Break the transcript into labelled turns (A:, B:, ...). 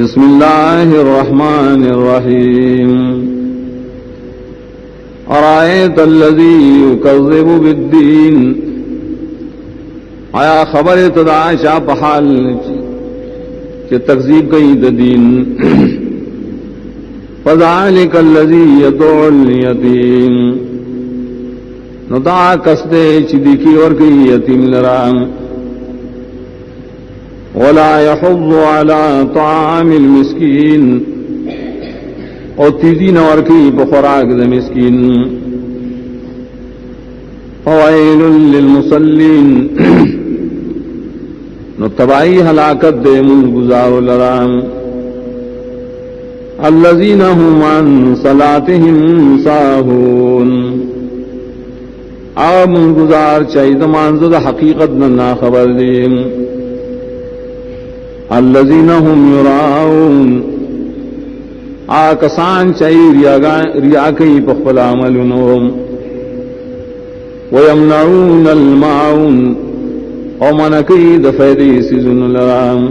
A: बिस्मिल्लाहिर रहमानिर रहीम। अरायतल्लज़ी युकज़्ज़िबु बिद्दीन, आया खबर तदा शा बहाल के तकज़ीब कई द दीन। फ़ज़ालिकल्लज़ी यदउल यतीम, नुदा कसदे चिदिकी और कई यतीम लराम। वला यहुज़्ज़ु अला तामिल मिस्कीन, और तीजी न और की बखुराक द मिस्कीन। फ़वैलुल लिलमुसल्लीन, नो तबाही हलाकत दे मुन गुजारो लराम। अल्लज़ीना हुम अन सलातिहिम साहून, आ मुन गुजार चाहिए मानज़द हकीकत न खबर दीम। अल्लज़ीना हुम युराऊन, आ कसान चाहिए रिया कई पख्पल अमलुनोम। वयमनऊन अल माऊन, और मन कई दफैदी सिजुन लराम।